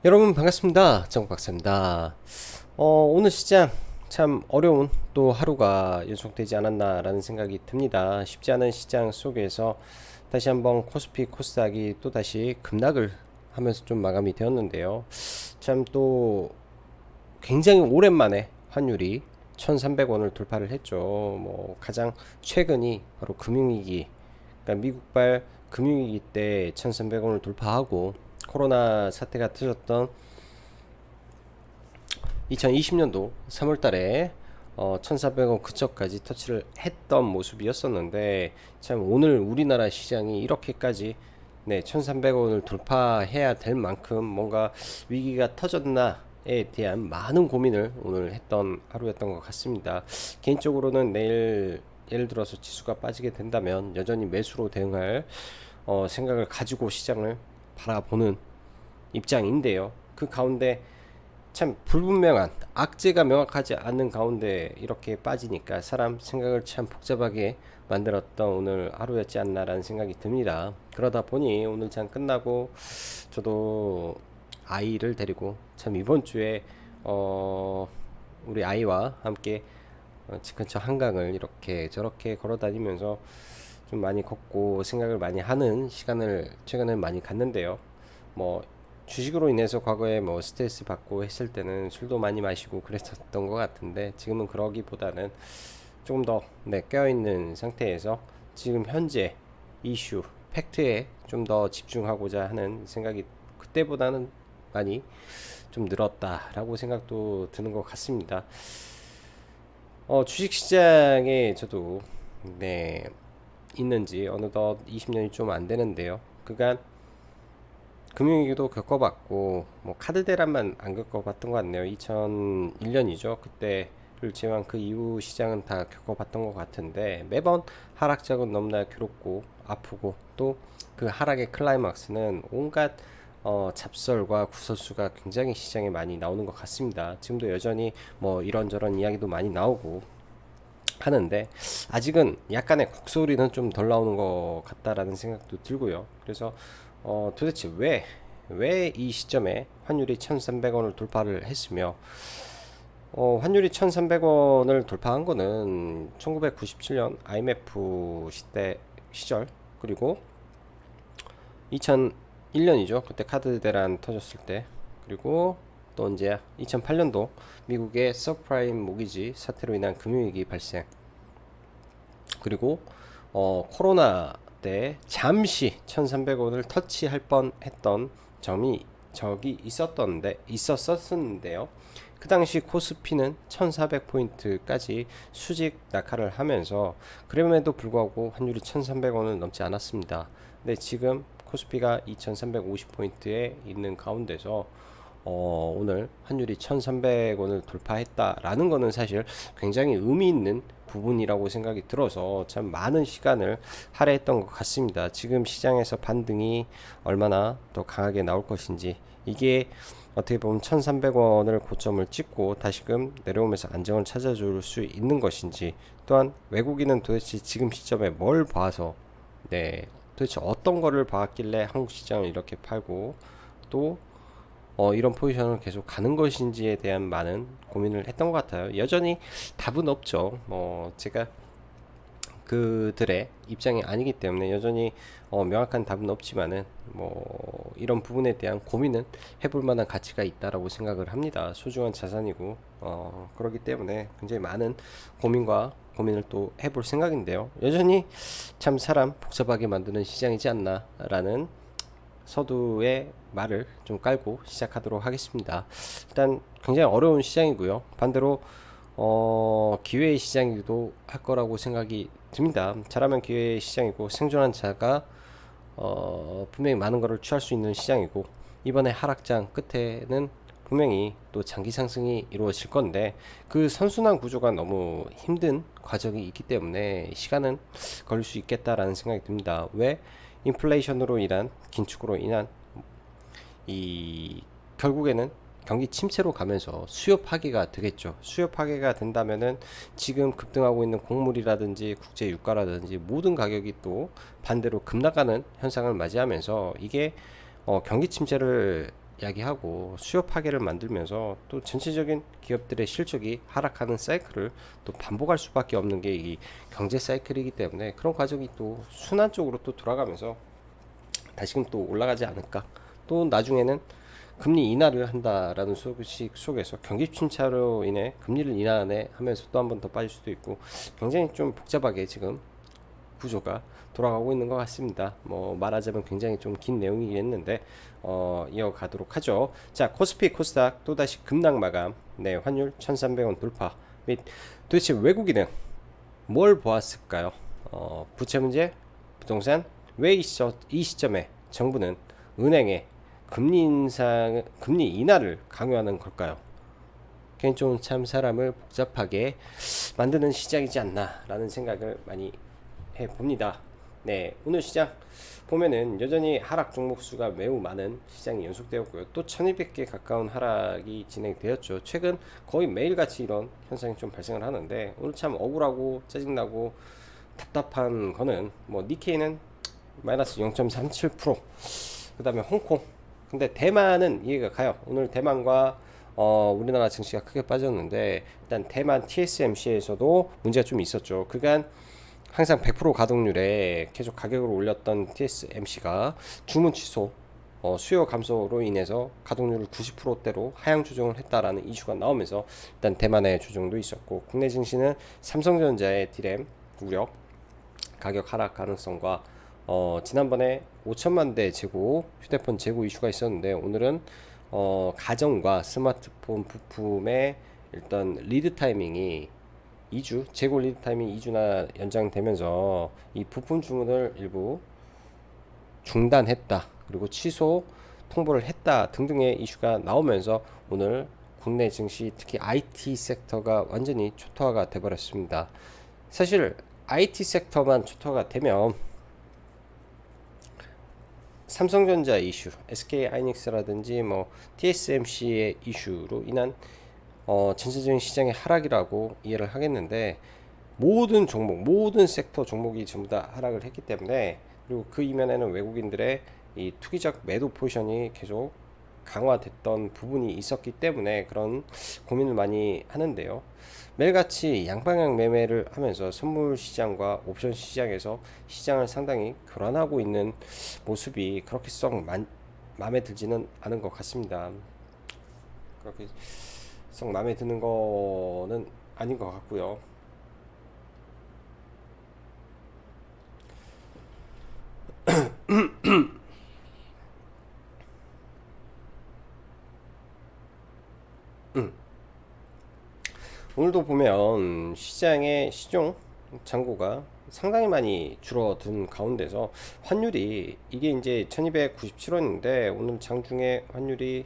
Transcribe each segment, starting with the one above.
여러분 반갑습니다. 정박사입니다. 오늘 시장 참 어려운 또 하루가 연속되지 않았나라는 생각이 듭니다. 쉽지 않은 시장 속에서 다시 한번 코스피 코스닥이 또 다시 급락을 하면서 좀 마감이 되었는데요. 참 또 굉장히 오랜만에 환율이 1300원을 돌파를 했죠. 뭐 가장 최근이 바로 금융위기, 그러니까 미국발 금융위기 때 1300원을 돌파하고 코로나 사태가 터졌던 2020년도 3월달에 1400원 그저까지 터치를 했던 모습이었었는데, 참 오늘 우리나라 시장이 이렇게까지 1300원을 돌파해야 될 만큼 뭔가 위기가 터졌나에 대한 많은 고민을 오늘 했던 하루였던 것 같습니다. 개인적으로는 내일 예를 들어서 지수가 빠지게 된다면 여전히 매수로 대응할 생각을 가지고 시장을 바라보는 입장인데요. 그 가운데 참 불분명한 악재가 명확하지 않는 가운데 이렇게 빠지니까 사람 생각을 참 복잡하게 만들었던 오늘 하루였지 않나라는 생각이 듭니다. 그러다 보니 오늘 장 끝나고 저도 아이를 데리고 참 이번 주에 우리 아이와 함께 집 근처 한강을 이렇게 저렇게 걸어 다니면서 좀 많이 걷고 생각을 많이 하는 시간을 최근에 많이 갖는데요. 뭐 주식으로 인해서 과거에 뭐 스트레스 받고 했을 때는 술도 많이 마시고 그랬었던 것 같은데, 지금은 그러기보다는 조금 더 깨어있는 상태에서 지금 현재 이슈, 팩트에 좀 더 집중하고자 하는 생각이 그때보다는 많이 좀 늘었다라고 생각도 드는 것 같습니다. 주식시장에 저도 네 있는지 어느덧 20년이 좀 안 되는데요. 그간 금융위기도 겪어봤고 뭐 카드 대란만 안 겪어봤던 것 같네요. 2001년이죠. 그때를 제외한 그 이후 시장은 다 겪어봤던 것 같은데, 매번 하락장은 너무나 괴롭고 아프고 또 그 하락의 클라이막스는 온갖 잡설과 구설수가 굉장히 시장에 많이 나오는 것 같습니다. 지금도 여전히 뭐 이런저런 이야기도 많이 나오고 하는데, 아직은 약간의 곡소리는 좀 덜 나오는 것 같다라는 생각도 들고요. 그래서 도대체 왜 이 시점에 환율이 1300원을 돌파를 했으며, 환율이 1300원을 돌파한 거는 1997년 IMF 시절, 그리고 2001년이죠. 그때 카드 대란 터졌을 때, 그리고 또 언제야? 2008년도 미국의 서프라임 모기지 사태로 인한 금융위기 발생, 그리고 코로나 때 잠시 1300원을 터치할 뻔했던 점이 적이 있었었는데요. 그 당시 코스피는 1400포인트까지 수직 낙하를 하면서 그럼에도 불구하고 환율이 1300원을 넘지 않았습니다. 근데 지금 코스피가 2350포인트에 있는 가운데서 오늘 환율이 1300원을 돌파했다라는 것은 사실 굉장히 의미 있는 부분이라고 생각이 들어서 참 많은 시간을 할애했던 것 같습니다. 지금 시장에서 반등이 얼마나 더 강하게 나올 것인지, 이게 어떻게 보면 1300원을 고점을 찍고 다시금 내려오면서 안정을 찾아줄 수 있는 것인지, 또한 외국인은 도대체 지금 시점에 뭘 봐서 도대체 어떤 거를 봤길래 한국 시장을 이렇게 팔고 또 이런 포지션을 계속 가는 것인지에 대한 많은 고민을 했던 것 같아요. 여전히 답은 없죠. 제가 그들의 입장이 아니기 때문에 여전히 명확한 답은 없지만은 이런 부분에 대한 고민은 해볼 만한 가치가 있다라고 생각을 합니다. 소중한 자산이고 그렇기 때문에 굉장히 많은 고민을 또 해볼 생각인데요. 여전히 참 사람 복잡하게 만드는 시장이지 않나라는 서두의 말을 좀 깔고 시작하도록 하겠습니다. 일단 굉장히 어려운 시장이고요. 반대로 기회의 시장이기도 할 거라고 생각이 듭니다. 잘하면 기회의 시장이고 생존한 자가 분명히 많은 것을 취할 수 있는 시장이고, 이번에 하락장 끝에는 분명히 또 장기 상승이 이루어질 건데, 그 선순환 구조가 너무 힘든 과정이 있기 때문에 시간은 걸릴 수 있겠다라는 생각이 듭니다. 왜? 인플레이션으로 인한 긴축으로 인한 이 결국에는 경기 침체로 가면서 수요 파괴가 되겠죠. 수요 파괴가 된다면은 지금 급등하고 있는 곡물이라든지 국제 유가라든지 모든 가격이 또 반대로 급락하는 현상을 맞이하면서, 이게 경기 침체를 야기하고 수요 파괴를 만들면서 또 전체적인 기업들의 실적이 하락하는 사이클을 또 반복할 수밖에 없는 게 이 경제 사이클이기 때문에 그런 과정이 또 순환 쪽으로 또 돌아가면서 다시금 또 올라가지 않을까. 또 나중에는 금리 인하를 한다라는 소식 속에서 경기 침체로 인해 금리를 인하하면서 또 한 번 더 빠질 수도 있고 굉장히 좀 복잡하게 지금 구조가 돌아가고 있는 것 같습니다. 뭐 말하자면 굉장히 좀 긴 내용이겠는데 이어가도록 하죠. 자, 코스피 코스닥 또다시 급락 마감. 네, 환율 1300원 돌파 및 도대체 외국인은 뭘 보았을까요? 부채 문제, 부동산, 왜 이 시점에 정부는 은행에 금리 인하를 강요하는 걸까요? 개인적으로 참 사람을 복잡하게 만드는 시장이지 않나라는 생각을 많이 해봅니다. 네, 오늘 시장 보면은 여전히 하락 종목 수가 매우 많은 시장이 연속되었고요. 또 1200개 가까운 하락이 진행되었죠. 최근 거의 매일같이 이런 현상이 좀 발생을 하는데 오늘 참 억울하고 짜증나고 답답한 거는 뭐 니케이는 마이너스 0.37%, 그 다음에 홍콩, 근데 대만은 이해가 가요. 오늘 대만과 우리나라 증시가 크게 빠졌는데 일단 대만 TSMC에서도 문제가 좀 있었죠. 그간 항상 100% 가동률에 계속 가격을 올렸던 TSMC가 주문 취소, 수요 감소로 인해서 가동률을 90%대로 하향 조정을 했다라는 이슈가 나오면서 일단 대만의 조정도 있었고, 국내 증시는 삼성전자의 디램 우려, 가격 하락 가능성과 지난번에 5천만 대 재고, 휴대폰 재고 이슈가 있었는데 오늘은 가정과 스마트폰 부품의 일단 리드 타이밍이 2주, 재고 리드 타이밍이 2주나 연장되면서 이 부품 주문을 일부 중단했다, 그리고 취소 통보를 했다 등등의 이슈가 나오면서 오늘 국내 증시, 특히 IT 섹터가 완전히 초토화가 돼버렸습니다. 사실 IT 섹터만 초토화가 되면 삼성전자 이슈, SK하이닉스라든지 뭐 TSMC의 이슈로 인한 전체적인 시장의 하락이라고 이해를 하겠는데, 모든 종목, 모든 섹터 종목이 전부 다 하락을 했기 때문에, 그리고 그 이면에는 외국인들의 이 투기적 매도 포지션이 계속 강화됐던 부분이 있었기 때문에 그런 고민을 많이 하는데요. 매일같이 양방향 매매를 하면서 선물 시장과 옵션 시장에서 시장을 상당히 교란하고 있는 모습이 그렇게 썩 마음에 들지는 않은 것 같습니다. 그렇게 썩 마음에 드는 거는 아닌 것 같고요. 오늘도 보면 시장의 시종 잔고가 상당히 많이 줄어든 가운데서 환율이 이게 이제 1297원인데 오늘 장중에 환율이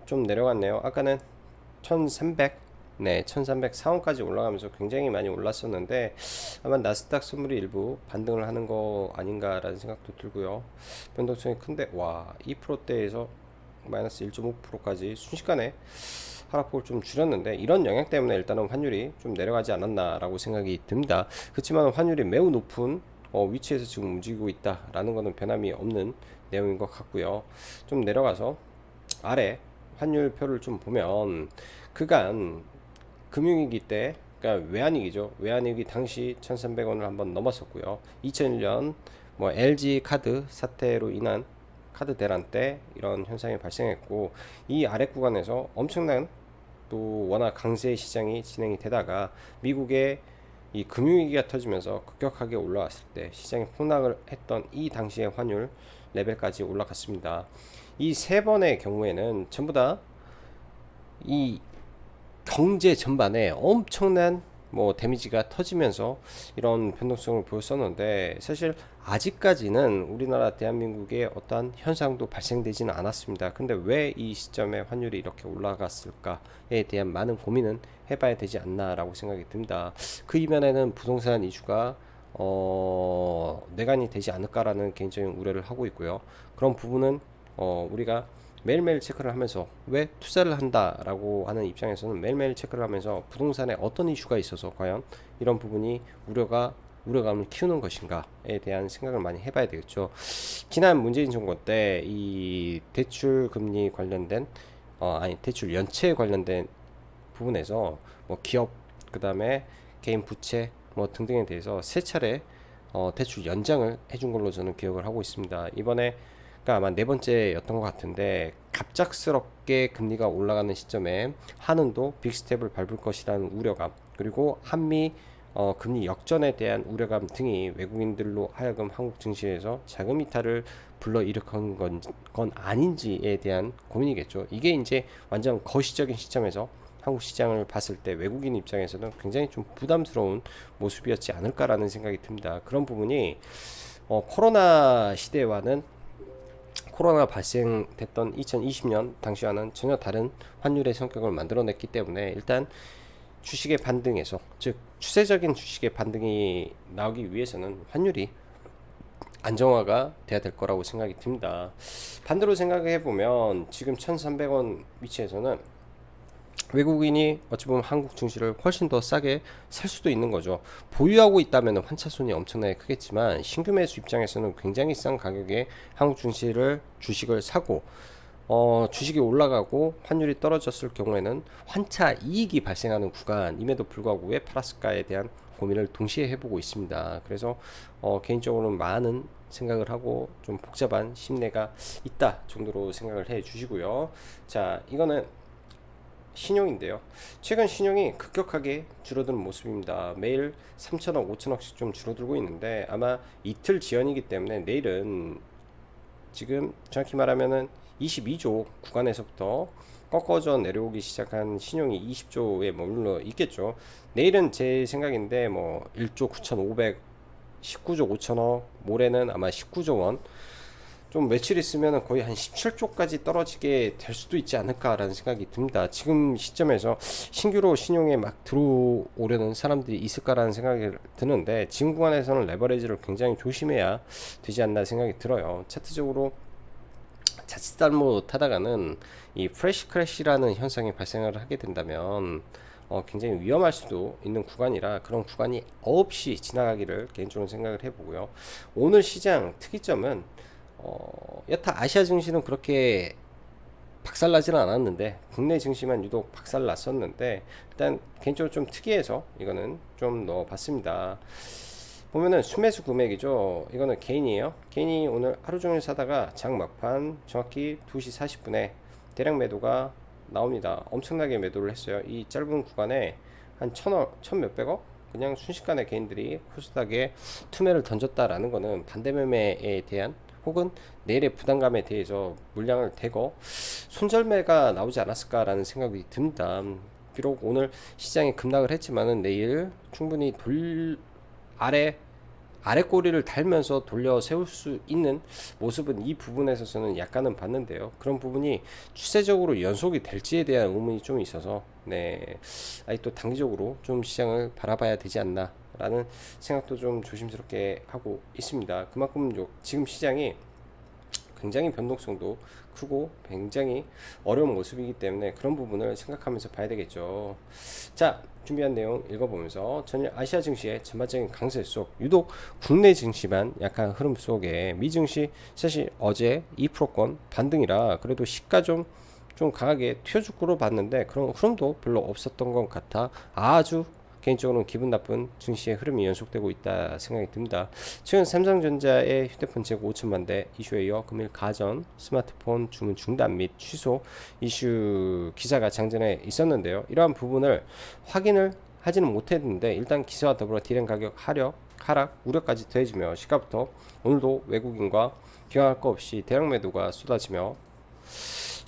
좀 내려갔네요. 아까는 1300, 네, 1304원까지 올라가면서 굉장히 많이 올랐었는데 아마 나스닥 선물이 일부 반등을 하는 거 아닌가라는 생각도 들고요. 변동성이 큰데 와, 2%대에서 마이너스 1.5%까지 순식간에 하락폭을 좀 줄였는데, 이런 영향 때문에 일단은 환율이 좀 내려가지 않았나라고 생각이 듭니다. 그렇지만 환율이 매우 높은 위치에서 지금 움직이고 있다라는 것은 변함이 없는 내용인 것 같고요. 좀 내려가서 아래 환율표를 좀 보면 그간 금융위기 때, 그러니까 외환위기죠. 외환위기 당시 1,300원을 한번 넘었었고요. 2001년 뭐 LG 카드 사태로 인한 카드 대란 때 이런 현상이 발생했고, 이 아래 구간에서 엄청난 또 워낙 강세 시장이 진행이 되다가 미국의 이 금융위기가 터지면서 급격하게 올라왔을 때 시장이 폭락을 했던 이 당시의 환율 레벨까지 올라갔습니다. 이 세 번의 경우에는 전부 다 이 경제 전반에 엄청난 뭐 데미지가 터지면서 이런 변동성을 보였었는데, 사실 아직까지는 우리나라 대한민국에 어떠한 현상도 발생되지는 않았습니다. 근데 왜 이 시점에 환율이 이렇게 올라갔을까에 대한 많은 고민은 해봐야 되지 않나라고 생각이 듭니다. 그 이면에는 부동산 이슈가 내관이 되지 않을까라는 개인적인 우려를 하고 있고요. 그런 부분은 우리가 매일매일 체크를 하면서, 왜 투자를 한다라고 하는 입장에서는 매일매일 체크를 하면서 부동산에 어떤 이슈가 있어서 과연 이런 부분이 우려가 우려감을 키우는 것인가에 대한 생각을 많이 해봐야 되겠죠. 지난 문재인 정부 때 이 대출 금리 관련된 대출 연체에 관련된 부분에서 뭐 기업 그다음에 개인 부채 뭐 등등에 대해서 세 차례 대출 연장을 해준 걸로 저는 기억을 하고 있습니다. 이번에 그러니까 아마 네 번째였던 것 같은데 갑작스럽게 금리가 올라가는 시점에 한은도 빅스텝을 밟을 것이라는 우려감 그리고 한미 금리 역전에 대한 우려감 등이 외국인들로 하여금 한국 증시에서 자금 이탈을 불러일으킨 건 아닌지에 대한 고민이겠죠. 이게 이제 완전 거시적인 시점에서 한국 시장을 봤을 때 외국인 입장에서는 굉장히 좀 부담스러운 모습이었지 않을까라는 생각이 듭니다. 그런 부분이 코로나 시대와는 코로나 발생됐던 2020년 당시와는 전혀 다른 환율의 성격을 만들어냈기 때문에 일단 주식의 반등에서 즉 추세적인 주식의 반등이 나오기 위해서는 환율이 안정화가 돼야 될 거라고 생각이 듭니다. 반대로 생각해 보면 지금 1,300원 위치에서는 외국인이 어찌 보면 한국 증시를 훨씬 더 싸게 살 수도 있는 거죠. 보유하고 있다면 환차손이 엄청나게 크겠지만 신규 매수 입장에서는 굉장히 싼 가격에 한국 증시를 주식을 사고 주식이 올라가고 환율이 떨어졌을 경우에는 환차 이익이 발생하는 구간임에도 불구하고 왜 팔았을까에 대한 고민을 동시에 해보고 있습니다. 그래서 개인적으로는 많은 생각을 하고 좀 복잡한 심내가 있다 정도로 생각을 해 주시고요. 자, 이거는 신용인데요. 최근 신용이 급격하게 줄어드는 모습입니다. 매일 3천억, 5천억씩 좀 줄어들고 있는데 아마 이틀 지연이기 때문에 내일은 지금 정확히 말하면은 22조 구간에서부터 꺾어져 내려오기 시작한 신용이 20조에 머물러 있겠죠. 내일은 제 생각인데 뭐 1조 9,500, 19조 5천억, 모레는 아마 19조 원. 좀 며칠 있으면 거의 한 17조까지 떨어지게 될 수도 있지 않을까라는 생각이 듭니다. 지금 시점에서 신규로 신용에 막 들어오려는 사람들이 있을까라는 생각이 드는데 지금 구간에서는 레버리지를 굉장히 조심해야 되지 않나 생각이 들어요. 차트적으로 자칫 잘못하다가는 이 프레시 크래시라는 현상이 발생을 하게 된다면 굉장히 위험할 수도 있는 구간이라 그런 구간이 없이 지나가기를 개인적으로 생각을 해보고요. 오늘 시장 특이점은 여타 아시아 증시는 그렇게 박살나지는 않았는데 국내 증시만 유독 박살났었는데 일단 개인적으로 좀 특이해서 이거는 좀 넣어봤습니다. 보면은 순매수 금액이죠. 이거는 개인이에요. 개인이 오늘 하루 종일 사다가 장 막판 정확히 2시 40분에 대량 매도가 나옵니다. 엄청나게 매도를 했어요. 이 짧은 구간에 한 천 몇백억 그냥 순식간에 개인들이 코스닥에 투매를 던졌다라는 거는 반대 매매에 대한 혹은 내일의 부담감에 대해서 물량을 대거 손절매가 나오지 않았을까라는 생각이 듭니다. 비록 오늘 시장이 급락을 했지만은 내일 충분히 아래 꼬리를 달면서 돌려 세울 수 있는 모습은 이 부분에서는 약간은 봤는데요. 그런 부분이 추세적으로 연속이 될지에 대한 의문이 좀 있어서 또 단기적으로 좀 시장을 바라봐야 되지 않나 라는 생각도 좀 조심스럽게 하고 있습니다. 그만큼 지금 시장이 굉장히 변동성도 크고 굉장히 어려운 모습이기 때문에 그런 부분을 생각하면서 봐야 되겠죠. 자, 준비한 내용 읽어보면서 전일 아시아 증시의 전반적인 강세 속 유독 국내 증시만 약한 흐름 속에 미 증시 사실 어제 2%권 반등이라 그래도 시가 좀 강하게 튀어주고로 봤는데 그런 흐름도 별로 없었던 것 같아 아주 개인적으로는 기분 나쁜 증시의 흐름이 연속되고 있다 생각이 듭니다. 최근 삼성전자의 휴대폰 재고 5천만 대 이슈에 이어 금일 가전 스마트폰 주문 중단 및 취소 이슈 기사가 장전에 있었는데요. 이러한 부분을 확인을 하지는 못했는데 일단 기사와 더불어 디램 가격 하락 우려까지 더해지며 시가부터 오늘도 외국인과 기왕할 거 없이 대량 매도가 쏟아지며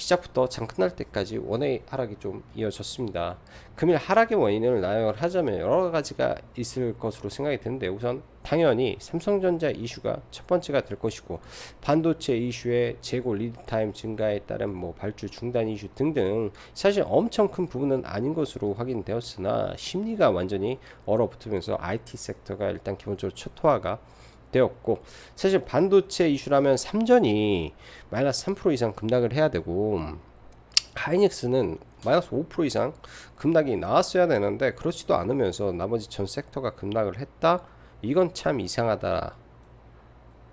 시작부터 장 끝날 때까지 원의 하락이 좀 이어졌습니다. 금일 하락의 원인을 나열을 하자면 여러 가지가 있을 것으로 생각이 드는데 우선 당연히 삼성전자 이슈가 첫 번째가 될 것이고 반도체 이슈의 재고 리드타임 증가에 따른 뭐 발주 중단 이슈 등등 사실 엄청 큰 부분은 아닌 것으로 확인되었으나 심리가 완전히 얼어붙으면서 IT 섹터가 일단 기본적으로 초토화가 되었고 사실 반도체 이슈라면 삼전이 마이너스 3% 이상 급락을 해야 되고 하이닉스는 마이너스 5% 이상 급락이 나왔어야 되는데 그렇지도 않으면서 나머지 전 섹터가 급락을 했다. 이건 참 이상하다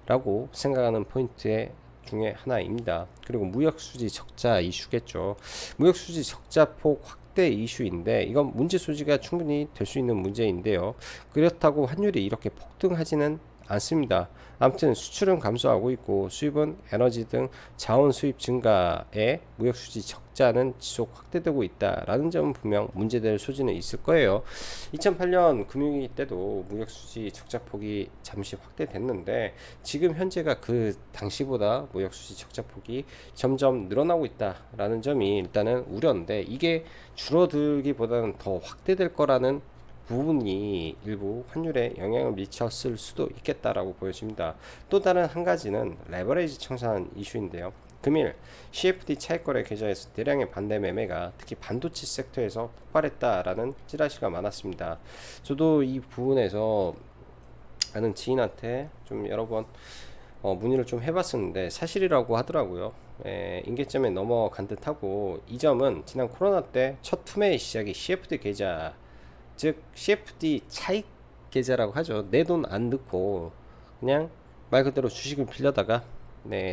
라고 생각하는 포인트 중에 하나입니다. 그리고 무역수지 적자 이슈겠죠. 무역수지 적자폭 확대 이슈인데 이건 문제 소지가 충분히 될 수 있는 문제인데요. 그렇다고 환율이 이렇게 폭등하지는 않습니다. 아무튼 수출은 감소하고 있고 수입은 에너지 등 자원 수입 증가에 무역수지 적자는 지속 확대되고 있다라는 점은 분명 문제될 소지는 있을 거예요. 2008년 금융위기 때도 무역수지 적자폭이 잠시 확대됐는데 지금 현재가 그 당시보다 무역수지 적자폭이 점점 늘어나고 있다라는 점이 일단은 우려인데 이게 줄어들기보다는 더 확대될 거라는 부분이 일부 환율에 영향을 미쳤을 수도 있겠다라고 보여집니다. 또 다른 한 가지는 레버리지 청산 이슈인데요. 금일 CFD 차익거래 계좌에서 대량의 반대 매매가 특히 반도체 섹터에서 폭발했다라는 찌라시가 많았습니다. 저도 이 부분에서 아는 지인한테 좀 여러 번 문의를 좀 해봤었는데 사실이라고 하더라고요. 임계점에 넘어간 듯하고 이 점은 지난 코로나 때 첫 투매의 시작이 CFD 계좌 즉 CFD 차익 계좌라고 하죠. 내 돈 안 넣고 그냥 말 그대로 주식을 빌려다가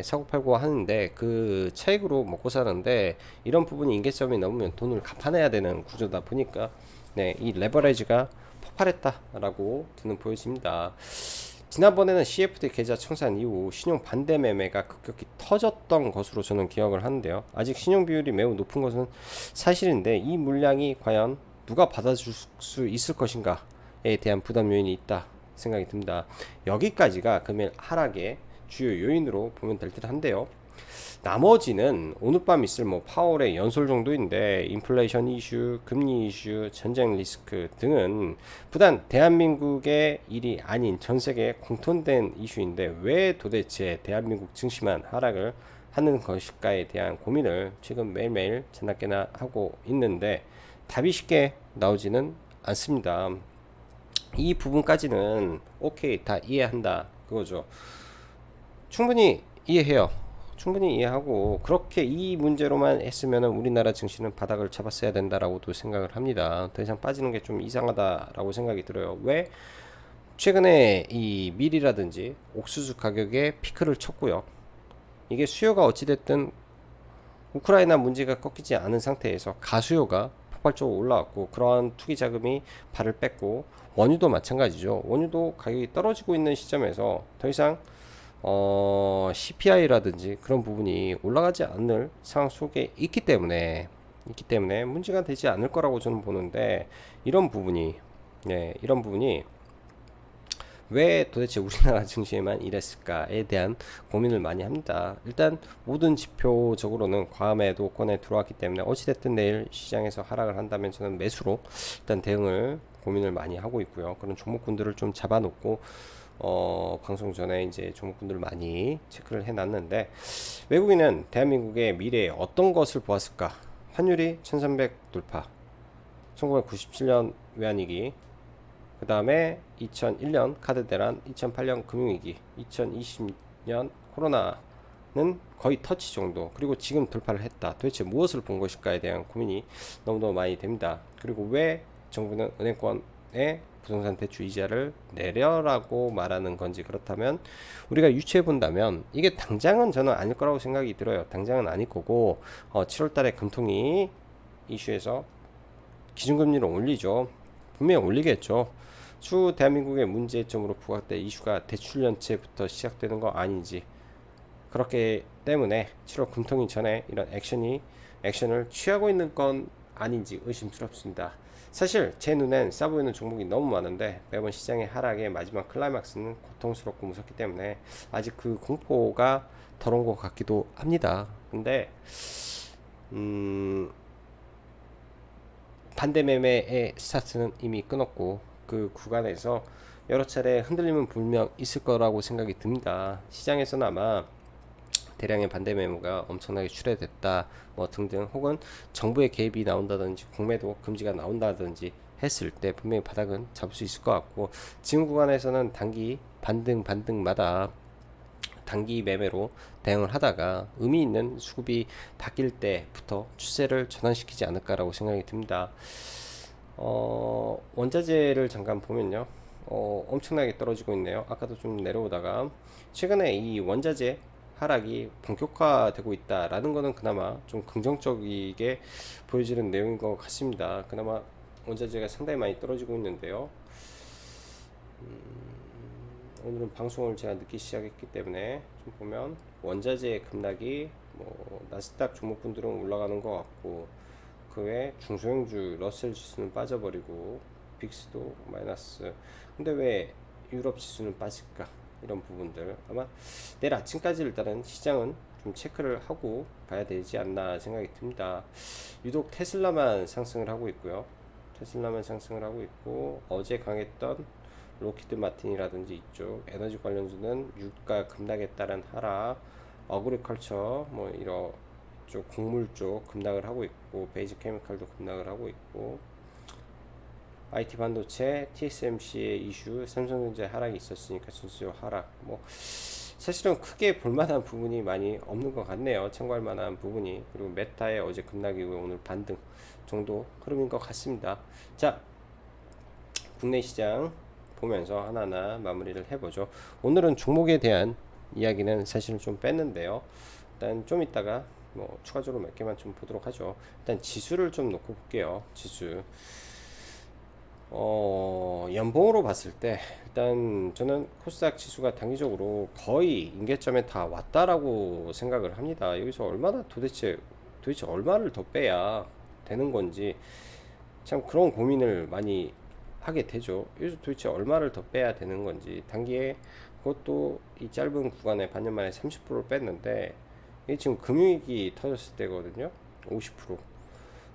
사고팔고 하는데 그 차익으로 먹고 사는데 이런 부분이 임계점이 넘으면 돈을 갚아내야 되는 구조다 보니까 이 레버리지가 폭발했다라고 저는 보여집니다. 지난번에는 CFD 계좌 청산 이후 신용 반대 매매가 급격히 터졌던 것으로 저는 기억을 하는데요. 아직 신용 비율이 매우 높은 것은 사실인데 이 물량이 과연 누가 받아줄 수 있을 것인가에 대한 부담 요인이 있다 생각이 듭니다. 여기까지가 금일 하락의 주요 요인으로 보면 될 듯 한데요. 나머지는 오늘 밤 있을 파월의 연설 정도인데 인플레이션 이슈, 금리 이슈, 전쟁 리스크 등은 부단 대한민국의 일이 아닌 전 세계에 공통된 이슈인데 왜 도대체 대한민국 증시만 하락을 하는 것일까에 대한 고민을 지금 매일매일 저녁게나 하고 있는데 답이 쉽게 나오지는 않습니다. 이 부분까지는 오케이 다 이해한다 그거죠. 충분히 이해해요. 충분히 이해하고 그렇게 이 문제로만 했으면 우리나라 증시는 바닥을 잡았어야 된다라고도 생각을 합니다. 더 이상 빠지는 게 좀 이상하다라고 생각이 들어요. 왜? 최근에 이 밀이라든지 옥수수 가격에 피크를 쳤고요. 이게 수요가 어찌됐든 우크라이나 문제가 꺾이지 않은 상태에서 가수요가 폭발적으로 올라왔고 그러한 투기 자금이 발을 뺐고 원유도 마찬가지죠. 원유도 가격이 떨어지고 있는 시점에서 더 이상 CPI라든지 그런 부분이 올라가지 않을 상황 속에 있기 때문에 문제가 되지 않을 거라고 저는 보는데 이런 부분이 왜 도대체 우리나라 증시에만 이랬을까에 대한 고민을 많이 합니다. 일단 모든 지표적으로는 과매도권에 들어왔기 때문에 어찌됐든 내일 시장에서 하락을 한다면 저는 매수로 일단 대응을 고민을 많이 하고 있고요. 그런 종목군들을 좀 잡아놓고 방송 전에 이제 종목분들 많이 체크를 해놨는데 외국인은 대한민국의 미래에 어떤 것을 보았을까? 환율이 1300 돌파, 1997년 외환위기, 그 다음에 2001년 카드 대란, 2008년 금융위기, 2020년 코로나는 거의 터치 정도, 그리고 지금 돌파를 했다. 도대체 무엇을 본 것일까에 대한 고민이 너무너무 많이 됩니다. 그리고 왜 정부는 은행권에 부동산 대출 이자를 내려라고 말하는 건지, 그렇다면 우리가 유추해 본다면 이게 당장은 저는 아닐 거라고 생각이 들어요. 당장은 아닐 거고 7월 달에 금통위 이슈에서 기준금리를 올리죠. 분명히 올리겠죠. 추후 대한민국의 문제점으로 부각될 이슈가 대출 연체부터 시작되는 거 아닌지, 그렇기 때문에 7월 금통위 전에 이런 액션을 취하고 있는 건 아닌지 의심스럽습니다. 사실 제 눈엔 싸 보이는 종목이 너무 많은데 매번 시장의 하락의 마지막 클라이막스는 고통스럽고 무섭기 때문에 아직 그 공포가 덜 온 것 같기도 합니다. 근데 반대 매매의 스타트는 이미 끊었고 그 구간에서 여러 차례 흔들림은 분명 있을 거라고 생각이 듭니다. 시장에서는 아마 대량의 반대 매물가 엄청나게 출회됐다 등등, 혹은 정부의 개입이 나온다든지 공매도 금지가 나온다든지 했을 때 분명히 바닥은 잡을 수 있을 것 같고, 지금 구간에서는 단기 반등마다 단기 매매로 대응을 하다가 의미 있는 수급이 바뀔 때부터 추세를 전환시키지 않을까라고 생각이 듭니다. 원자재를 잠깐 보면요, 엄청나게 떨어지고 있네요. 아까도 좀 내려오다가 최근에 이 원자재 하락이 본격화되고 있다라는 거는 그나마 좀 긍정적이게 보여지는 내용인 것 같습니다. 그나마 원자재가 상당히 많이 떨어지고 있는데요. 오늘은 방송을 제가 늦게 시작했기 때문에 좀 보면 원자재 급락이 뭐 나스닥 종목분들은 올라가는 것 같고, 그 외 중소형주 러셀 지수는 빠져버리고 빅스도 마이너스. 근데 왜 유럽 지수는 빠질까? 이런 부분들 아마 내일 아침까지 일단은 시장은 좀 체크를 하고 봐야 되지 않나 생각이 듭니다. 유독 테슬라만 상승을 하고 있고요. 테슬라만 상승을 하고 있고, 어제 강했던 로키드 마틴이라든지 이쪽 에너지 관련주는 유가 급락에 따른 하락, 어그리컬처 뭐 이런 쪽 곡물 쪽 급락을 하고 있고, 베이직 케미칼도 급락을 하고 있고, IT 반도체, TSMC의 이슈, 삼성전자 하락이 있었으니까 전수요 하락. 뭐 사실은 크게 볼만한 부분이 많이 없는 것 같네요. 참고할 만한 부분이. 그리고 메타의 어제 급락 이후에 오늘 반등 정도 흐름인 것 같습니다. 자, 국내 시장 보면서 하나하나 마무리를 해보죠. 오늘은 종목에 대한 이야기는 사실은 좀 뺐는데요. 일단 좀 이따가 뭐 추가적으로 몇 개만 좀 보도록 하죠. 일단 지수를 좀 놓고 볼게요. 지수. 연봉으로 봤을 때 일단 저는 코스닥 지수가 단기적으로 거의 임계점에 다 왔다라고 생각을 합니다. 여기서 얼마나 도대체 얼마를 더 빼야 되는 건지 참 그런 고민을 많이 하게 되죠. 여기서 도대체 얼마를 더 빼야 되는 건지. 단기에 그것도 이 짧은 구간에 반년 만에 30%를 뺐는데, 이게 지금 금융위기 터졌을 때거든요. 50%.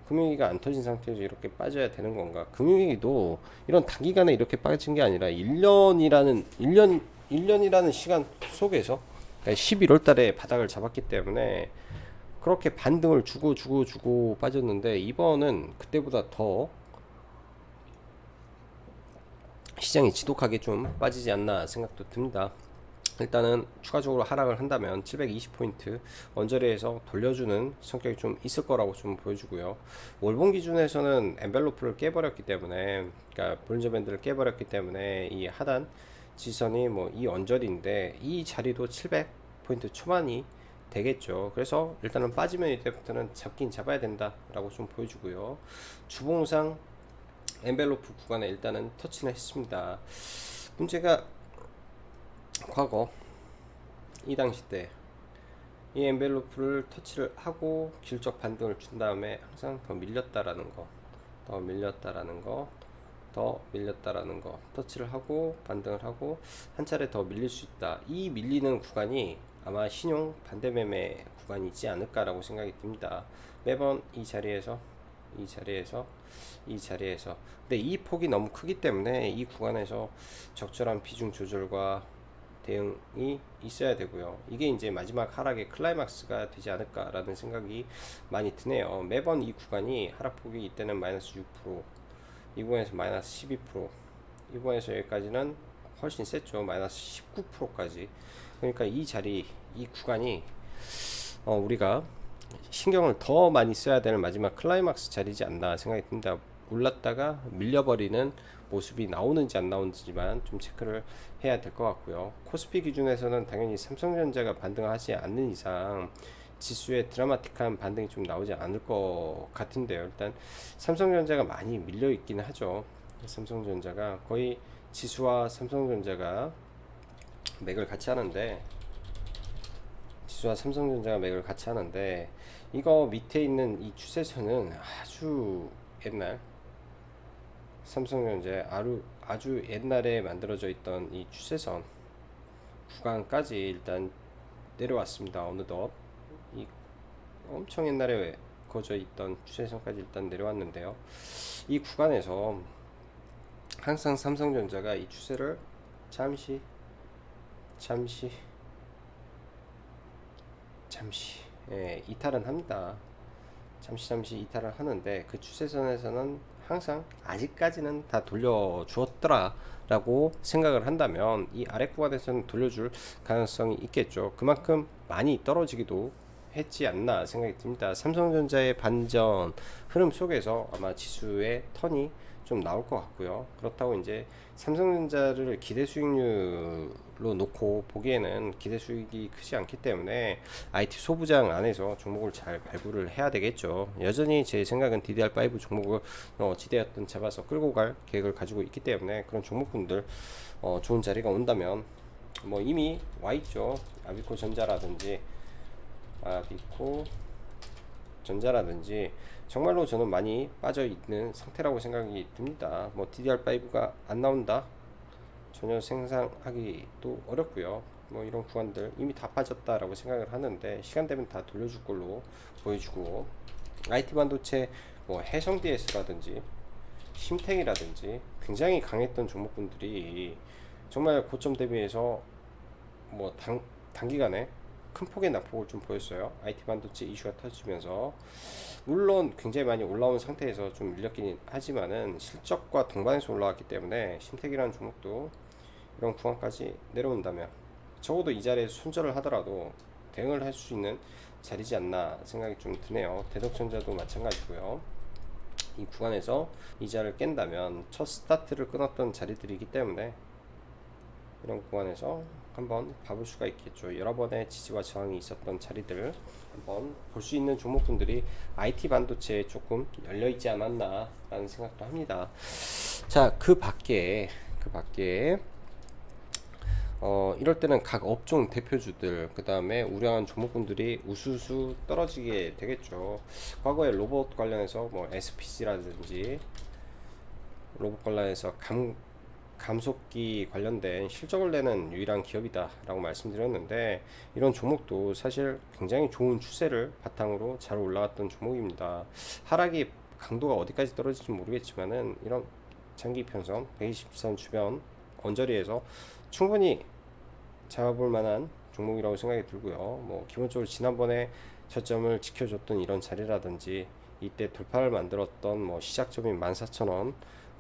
금융위기가 안 터진 상태에서 이렇게 빠져야 되는 건가? 금융위기도 이런 단기간에 이렇게 빠진 게 아니라 1년이라는 시간 속에서, 그러니까 11월 달에 바닥을 잡았기 때문에 그렇게 반등을 주고 빠졌는데, 이번은 그때보다 더 시장이 지독하게 좀 빠지지 않나 생각도 듭니다. 일단은 추가적으로 하락을 한다면 720포인트 언저리에서 돌려주는 성격이 좀 있을 거라고 좀 보여주고요. 월봉 기준에서는 엔벨로프를 깨버렸기 때문에, 그러니까 볼린저 밴드를 깨버렸기 때문에 이 하단 지선이 뭐 이 언저리인데, 이 자리도 700포인트 초반이 되겠죠. 그래서 일단은 빠지면 이때부터는 잡긴 잡아야 된다라고 좀 보여주고요. 주봉상 엔벨로프 구간에 일단은 터치는 했습니다. 문제가 과거 이 당시 때 이 엔벨로프를 터치를 하고 길적 반등을 준 다음에 항상 더 밀렸다라는 거, 더 밀렸다라는 거, 더 밀렸다라는 거, 터치를 하고 반등을 하고 한 차례 더 밀릴 수 있다. 이 밀리는 구간이 아마 신용 반대 매매 구간이지 않을까라고 생각이 듭니다. 매번 이 자리에서 근데 이 폭이 너무 크기 때문에 이 구간에서 적절한 비중 조절과 대응이 있어야 되고요. 이게 이제 마지막 하락의 클라이막스가 되지 않을까라는 생각이 많이 드네요. 매번 이 구간이 하락폭이 이때는 마이너스 6%, 이 구간에서 마이너스 12%, 이 구간에서 여기까지는 훨씬 셌죠. 마이너스 19%까지. 그러니까 이 자리, 이 구간이 우리가 신경을 더 많이 써야 되는 마지막 클라이막스 자리지 않나 생각이 듭니다. 올랐다가 밀려버리는 모습이 나오는지 안 나오는지만 좀 체크를 해야 될 것 같고요. 코스피 기준에서는 당연히 삼성전자가 반등하지 않는 이상 지수에 드라마틱한 반등이 좀 나오지 않을 것 같은데요. 일단 삼성전자가 많이 밀려 있기는 하죠. 삼성전자가 거의 지수와 삼성전자가 맥을 같이 하는데, 지수와 삼성전자가 맥을 같이 하는데, 이거 밑에 있는 이 추세선은 아주 옛날 삼성전자의 아주 옛날에 만들어져 있던 이 추세선 구간까지 일단 내려왔습니다. 어느덧 이 엄청 옛날에 거저 있던 추세선까지 일단 내려왔는데요. 이 구간에서 항상 삼성전자가 이 추세를 잠시 이탈은 합니다. 잠시 이탈을 하는데, 그 추세선에서는 항상 아직까지는 다 돌려주었더라 라고 생각을 한다면 이 아래 구간에서는 돌려줄 가능성이 있겠죠. 그만큼 많이 떨어지기도 했지 않나 생각이 듭니다. 삼성전자의 반전 흐름 속에서 아마 지수의 턴이 좀 나올 것 같고요. 그렇다고 이제 삼성전자를 기대 수익률로 놓고 보기에는 기대 수익이 크지 않기 때문에 IT 소부장 안에서 종목을 잘 발굴을 해야 되겠죠. 여전히 제 생각은 DDR5 종목을 지대였던 잡아서 끌고 갈 계획을 가지고 있기 때문에 그런 종목군들 좋은 자리가 온다면 뭐 이미 와 있죠. 아비코 전자라든지 정말로 저는 많이 빠져 있는 상태라고 생각이 듭니다. 뭐 DDR5가 안 나온다, 전혀 생산하기도 어렵고요. 뭐 이런 구간들 이미 다 빠졌다라고 생각을 하는데 시간 되면 다 돌려줄 걸로 보여주고, IT 반도체 뭐 해성 DS라든지 심텍이라든지 굉장히 강했던 종목군들이 정말 고점 대비해서 뭐 단기간에 큰 폭의 낙폭을 좀 보였어요. IT 반도체 이슈가 터지면서 물론 굉장히 많이 올라온 상태에서 좀 밀렸긴 하지만은 실적과 동반해서 올라왔기 때문에 심택이라는 종목도 이런 구간까지 내려온다면 적어도 이 자리에 손절을 하더라도 대응을 할 수 있는 자리지 않나 생각이 좀 드네요. 대덕전자도 마찬가지고요. 이 구간에서 이자를 깬다면 첫 스타트를 끊었던 자리들이기 때문에 이런 구간에서 한번 봐볼 수가 있겠죠. 여러 번의 지지와 저항이 있었던 자리들 한번 볼 수 있는 종목군들이 IT 반도체에 조금 열려 있지 않았나 라는 생각도 합니다. 자, 그 밖에 이럴 때는 각 업종 대표주들, 그 다음에 우량한 종목군들이 우수수 떨어지게 되겠죠. 과거에 로봇 관련해서 뭐 SPG라든지 로봇 관련해서 감속기 관련된 실적을 내는 유일한 기업이다 라고 말씀드렸는데, 이런 종목도 사실 굉장히 좋은 추세를 바탕으로 잘 올라갔던 종목입니다. 하락이 강도가 어디까지 떨어질지 모르겠지만은 이런 장기 편선 120선 주변 언저리에서 충분히 잡아볼 만한 종목이라고 생각이 들고요. 뭐 기본적으로 지난번에 저점을 지켜줬던 이런 자리라든지 이때 돌파를 만들었던 뭐 시작점인 14,000원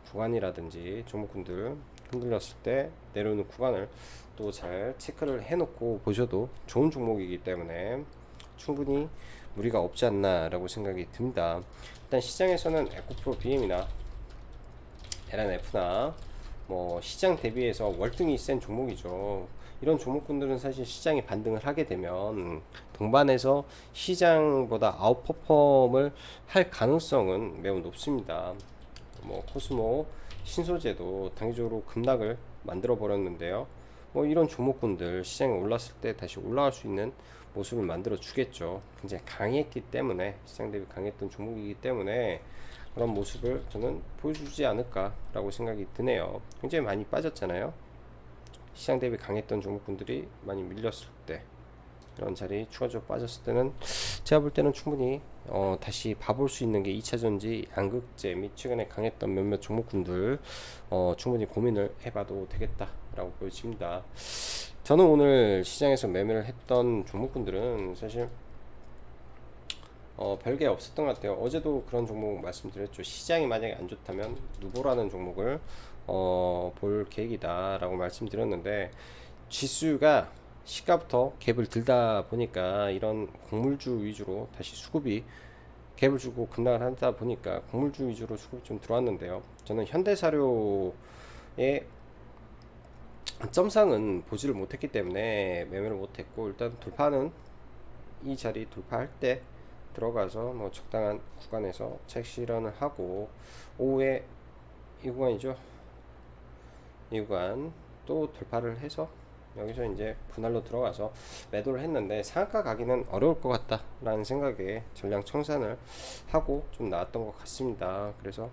구간이라든지 종목군들 흔들렸을 때 내려오는 구간을 또 잘 체크를 해놓고 보셔도 좋은 종목이기 때문에 충분히 무리가 없지 않나 라고 생각이 듭니다. 일단 시장에서는 에코프로 BM이나 LNF나 뭐 시장 대비해서 월등히 센 종목이죠. 이런 종목군들은 사실 시장이 반등을 하게 되면 동반해서 시장보다 아웃퍼폼을 할 가능성은 매우 높습니다. 뭐 코스모, 신소재도 단기적으로 급락을 만들어 버렸는데요. 뭐 이런 종목군들 시장에 올랐을 때 다시 올라갈 수 있는 모습을 만들어 주겠죠. 굉장히 강했기 때문에, 시장 대비 강했던 종목이기 때문에 그런 모습을 저는 보여주지 않을까라고 생각이 드네요. 굉장히 많이 빠졌잖아요. 시장 대비 강했던 종목군들이 많이 밀렸을 때, 이런 자리 추가적으로 빠졌을 때는 제가 볼 때는 충분히 다시 봐볼 수 있는 게 2차전지, 양극재 및 최근에 강했던 몇몇 종목군들 충분히 고민을 해봐도 되겠다라고 보여집니다. 저는 오늘 시장에서 매매를 했던 종목군들은 사실 별게 없었던 것 같아요. 어제도 그런 종목 말씀드렸죠. 시장이 만약에 안 좋다면 누보라는 종목을 볼 계획이다 라고 말씀드렸는데, 지수가 시가부터 갭을 들다 보니까 이런 곡물주 위주로 다시 수급이 갭을 주고 급락을 하다 보니까 곡물주 위주로 수급이 좀 들어왔는데요. 저는 현대사료의 점상은 보지를 못했기 때문에 매매를 못했고, 일단 돌파는 이 자리 돌파할 때 들어가서 뭐 적당한 구간에서 차익 실현을 하고, 오후에 이 구간이죠. 이 구간 또 돌파를 해서 여기서 이제 분할로 들어가서 매도를 했는데 상한가 가기는 어려울 것 같다 라는 생각에 전량 청산을 하고 좀 나왔던 것 같습니다. 그래서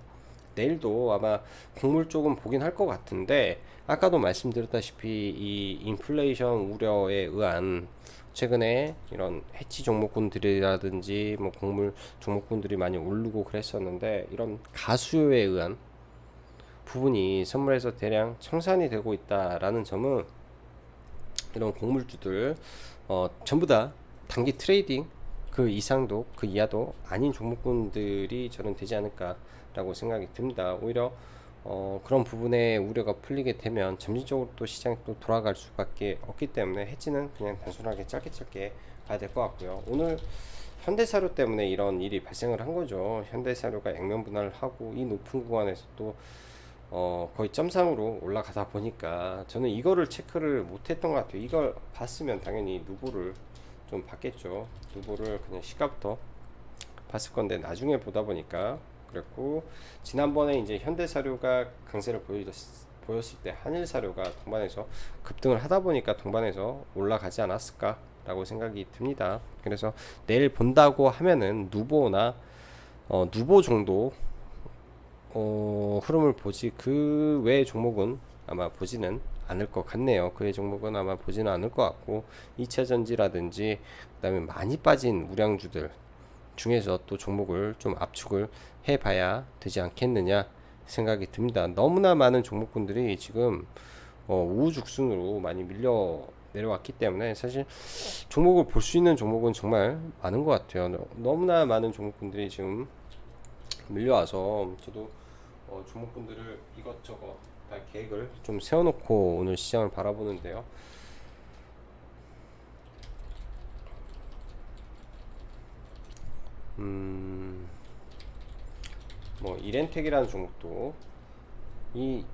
내일도 아마 곡물 쪽은 보긴 할 것 같은데, 아까도 말씀드렸다시피 이 인플레이션 우려에 의한 최근에 이런 해치 종목군들이라든지 뭐 곡물 종목군들이 많이 오르고 그랬었는데, 이런 가수요에 의한 부분이 선물에서 대량 청산이 되고 있다라는 점은 이런 곡물주들 전부 다 단기 트레이딩 그 이상도 그 이하도 아닌 종목군들이 저는 되지 않을까 라고 생각이 듭니다. 오히려 그런 부분에 우려가 풀리게 되면 점진적으로 또 시장이 또 돌아갈 수밖에 없기 때문에 해지는 그냥 단순하게 짧게 봐야 될 것 같고요. 오늘 현대사료 때문에 이런 일이 발생을 한 거죠. 현대사료가 액면 분할을 하고 이 높은 구간에서 또 거의 점상으로 올라가다 보니까 저는 이거를 체크를 못했던 것 같아요. 이걸 봤으면 당연히 누보를 좀 봤겠죠. 누보를 그냥 시가부터 봤을 건데 나중에 보다 보니까 그랬고, 지난번에 이제 현대사료가 강세를 보였을 때 한일사료가 동반해서 급등을 하다 보니까 동반해서 올라가지 않았을까라고 생각이 듭니다. 그래서 내일 본다고 하면은 누보나 누보 정도 흐름을 보지, 그 외의 종목은 아마 보지는 않을 것 같네요. 그 외의 종목은 아마 보지는 않을 것 같고, 2차전지라든지 그 다음에 많이 빠진 우량주들 중에서 또 종목을 좀 압축을 해봐야 되지 않겠느냐 생각이 듭니다. 너무나 많은 종목군들이 지금 우후죽순으로 많이 밀려 내려왔기 때문에 사실 종목을 볼 수 있는 종목은 정말 많은 것 같아요. 너무나 많은 종목군들이 지금 밀려와서 저도 종목군들을 이것저것 다 계획을 좀 세워놓고 오늘 시장을 바라보는데요. 뭐 이렌텍이라는 종목도 이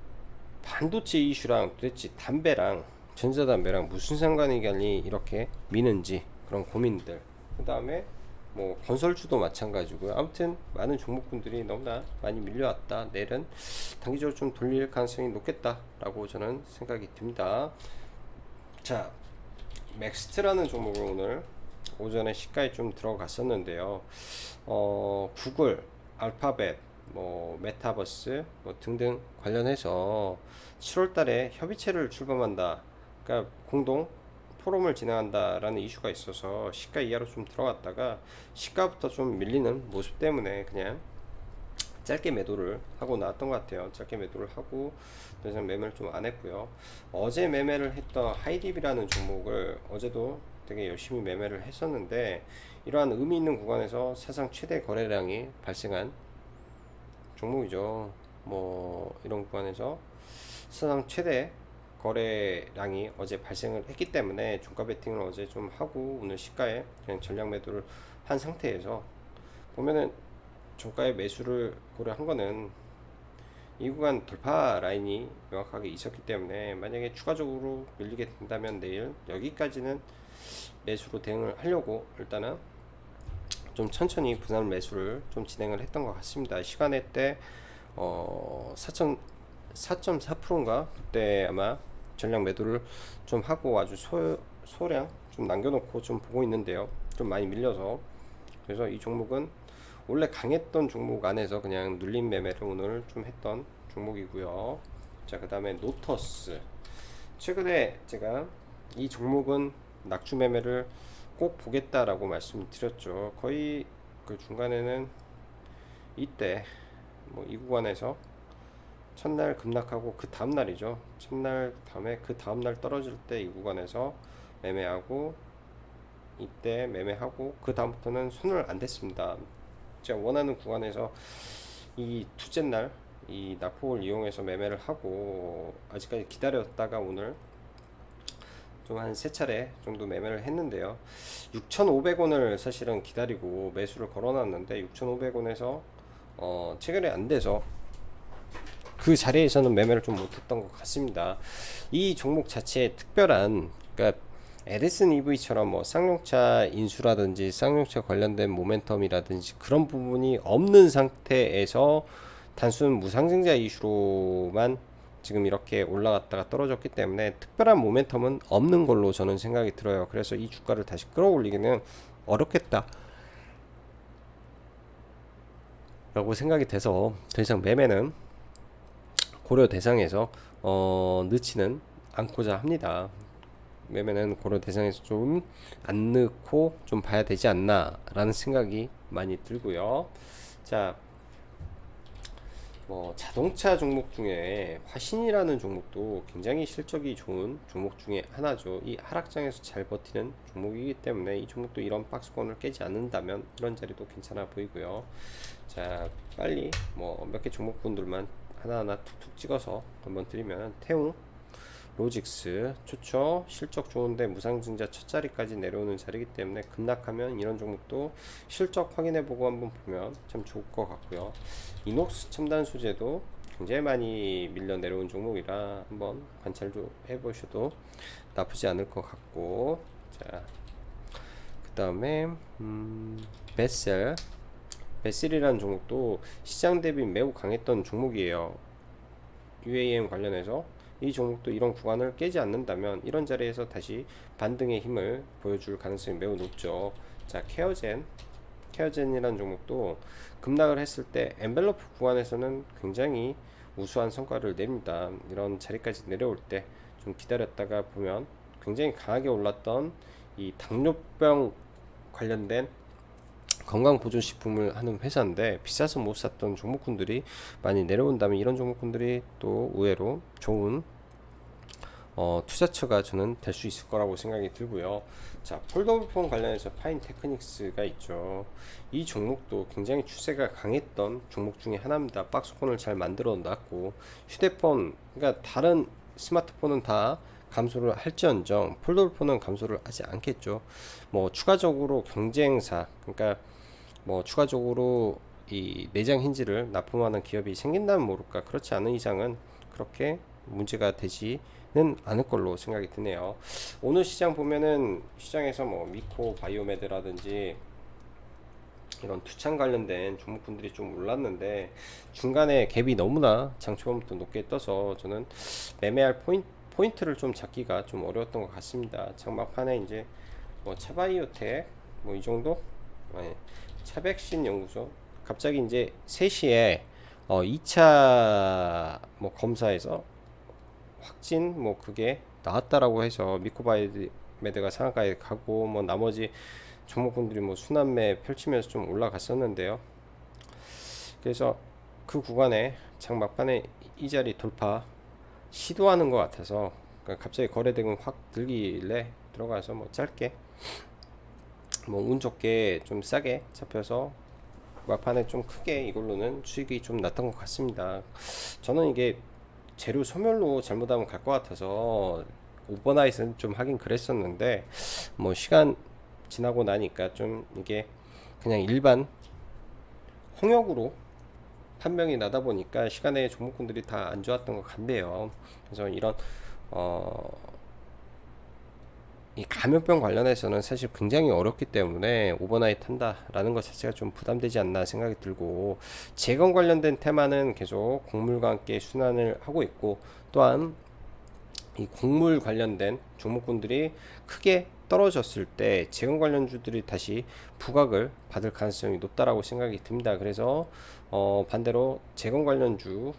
반도체 이슈랑 도대체 담배랑 전자담배랑 무슨 상관이냐니 이렇게 미는지 그런 고민들, 그 다음에 뭐 건설주도 마찬가지고요. 아무튼 많은 종목군들이 너무나 많이 밀려왔다. 내일은 단기적으로 좀 돌릴 가능성이 높겠다라고 저는 생각이 듭니다. 자, 맥스트라는 종목을 오늘 오전에 시가에 좀 들어갔었는데요. 구글, 알파벳, 뭐 메타버스 뭐 등등 관련해서 7월달에 협의체를 출범한다, 그러니까 공동 포럼을 진행한다라는 이슈가 있어서 시가 이하로 좀 들어갔다가 시가부터 좀 밀리는 모습 때문에 그냥 짧게 매도를 하고 나왔던 것 같아요. 짧게 매도를 하고 더 이상 매매를 좀 안 했고요. 어제 매매를 했던 하이딥이라는 종목을 어제도 되게 열심히 매매를 했었는데, 이러한 의미 있는 구간에서 사상 최대 거래량이 발생한 종목이죠. 뭐 이런 구간에서 사상 최대 거래량이 어제 발생을 했기 때문에 종가 베팅을 어제 좀 하고 오늘 시가에 그냥 전량 매도를 한 상태에서 보면은 종가의 매수를 고려한 거는 이 구간 돌파 라인이 명확하게 있었기 때문에 만약에 추가적으로 밀리게 된다면 내일 여기까지는 매수로 대응을 하려고 일단은 좀 천천히 분할 매수를 좀 진행을 했던 것 같습니다. 시간에 때 4.4%인가 그때 아마 전량 매도를 좀 하고 아주 소량 좀 남겨놓고 좀 보고 있는데요. 좀 많이 밀려서, 그래서 이 종목은 원래 강했던 종목 안에서 그냥 눌림 매매를 오늘 좀 했던 종목이고요. 자, 그 다음에 노터스, 최근에 제가 이 종목은 낙주 매매를 꼭 보겠다라고 말씀드렸죠. 거의 그 중간에는 이때 뭐 이 구간에서 첫날 급락하고 그 다음 날이죠. 첫날 다음에 그 다음 날 떨어질 때 이 구간에서 매매하고 이때 매매하고 그 다음부터는 손을 안 댔습니다. 제가 원하는 구간에서 이 둘째 날 이 낙폭을 이용해서 매매를 하고 아직까지 기다렸다가 오늘 좀 한 세 차례 정도 매매를 했는데요. 6,500원을 사실은 기다리고 매수를 걸어놨는데 6,500원에서 최근에 안 돼서 그 자리에서는 매매를 좀 못했던 것 같습니다. 이 종목 자체에 특별한, 그러니까 에디슨 EV처럼 뭐 쌍용차 인수라든지 쌍용차 관련된 모멘텀이라든지 그런 부분이 없는 상태에서 단순 무상증자 이슈로만 지금 이렇게 올라갔다가 떨어졌기 때문에 특별한 모멘텀은 없는 걸로 저는 생각이 들어요. 그래서 이 주가를 다시 끌어올리기는 어렵겠다 라고 생각이 돼서 더 이상 매매는 고려 대상에서 넣지는 않고자 합니다. 매매는 고려 대상에서 좀 안 넣고 좀 봐야 되지 않나 라는 생각이 많이 들고요. 자, 뭐 자동차 종목 중에 화신이라는 종목도 굉장히 실적이 좋은 종목 중에 하나죠. 이 하락장에서 잘 버티는 종목이기 때문에 이 종목도 이런 박스권을 깨지 않는다면 이런 자리도 괜찮아 보이고요. 자, 빨리 뭐 몇 개 종목분들만 하나하나 툭툭 찍어서 한번 드리면 태웅, 로직스 좋죠. 실적 좋은데 무상증자 첫 자리까지 내려오는 자리이기 때문에 급락하면 이런 종목도 실적 확인해보고 한번 보면 참 좋을 것 같고요. 이녹스 첨단 소재도 굉장히 많이 밀려 내려온 종목이라 한번 관찰 좀 해보셔도 나쁘지 않을 것 같고, 자, 그 다음에 베셀이라는 종목도 시장 대비 매우 강했던 종목이에요. UAM 관련해서 이 종목도 이런 구간을 깨지 않는다면 이런 자리에서 다시 반등의 힘을 보여줄 가능성이 매우 높죠. 자, 케어젠이라는 종목도 급락을 했을 때 엔벨로프 구간에서는 굉장히 우수한 성과를 냅니다. 이런 자리까지 내려올 때 좀 기다렸다가 보면 굉장히 강하게 올랐던 이 당뇨병 관련된 건강보조식품을 하는 회사인데 비싸서 못 샀던 종목군들이 많이 내려온다면 이런 종목군들이 또 의외로 좋은 투자처가 저는 될 수 있을 거라고 생각이 들고요. 자, 폴더블폰 관련해서 파인테크닉스가 있죠. 이 종목도 굉장히 추세가 강했던 종목 중에 하나입니다. 박스콘을 잘 만들어 놨고 휴대폰, 그러니까 다른 스마트폰은 다 감소를 할지언정 폴더블폰은 감소를 하지 않겠죠. 뭐 추가적으로 경쟁사, 그러니까 뭐 추가적으로 이 내장 힌지를 납품하는 기업이 생긴다면 모를까, 그렇지 않은 이상은 그렇게 문제가 되지는 않을 걸로 생각이 드네요. 오늘 시장 보면은 시장에서 뭐 미코 바이오메드라든지 이런 투창 관련된 종목군들이 좀 올랐는데 중간에 갭이 너무나 장초반부터 높게 떠서 저는 매매할 포인트를 좀 잡기가 좀 어려웠던 것 같습니다. 장막판에 이제 뭐 차바이오텍 뭐 이 정도, 네. 차백신 연구소 갑자기 이제 3시에 2차 뭐 검사에서 확진 뭐 그게 나왔다라고 해서 미코바이메드가 상한가에 가고 뭐 나머지 종목군들이 뭐 순환매 펼치면서 좀 올라갔었는데요. 그래서 그 구간에 장 막판에 이 자리 돌파 시도하는 것 같아서 갑자기 거래대금 확 들길래 들어가서 뭐 짧게 뭐 운 좋게 좀 싸게 잡혀서 막판에 좀 크게 이걸로는 수익이 좀 났던 것 같습니다. 저는 이게 재료 소멸로 잘못하면 갈 것 같아서 오버나잇은 좀 하긴 그랬었는데 뭐 시간 지나고 나니까 좀 이게 그냥 일반 홍역으로 판명이 나다 보니까 시간에 종목군들이 다 안 좋았던 것 같네요. 그래서 이런 이 감염병 관련해서는 사실 굉장히 어렵기 때문에 오버나잇 한다라는 것 자체가 좀 부담되지 않나 생각이 들고, 재건 관련된 테마는 계속 곡물과 함께 순환을 하고 있고, 또한 이 곡물 관련된 종목군들이 크게 떨어졌을 때 재건 관련주들이 다시 부각을 받을 가능성이 높다라고 생각이 듭니다. 그래서 반대로 재건 관련주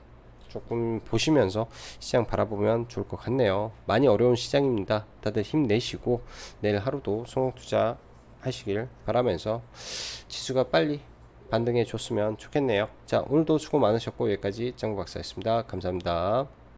조금 보시면서 시장 바라보면 좋을 것 같네요. 많이 어려운 시장입니다. 다들 힘내시고 내일 하루도 성공 투자 하시길 바라면서 지수가 빨리 반등해 줬으면 좋겠네요. 자, 오늘도 수고 많으셨고 여기까지 짱구 박사였습니다. 감사합니다.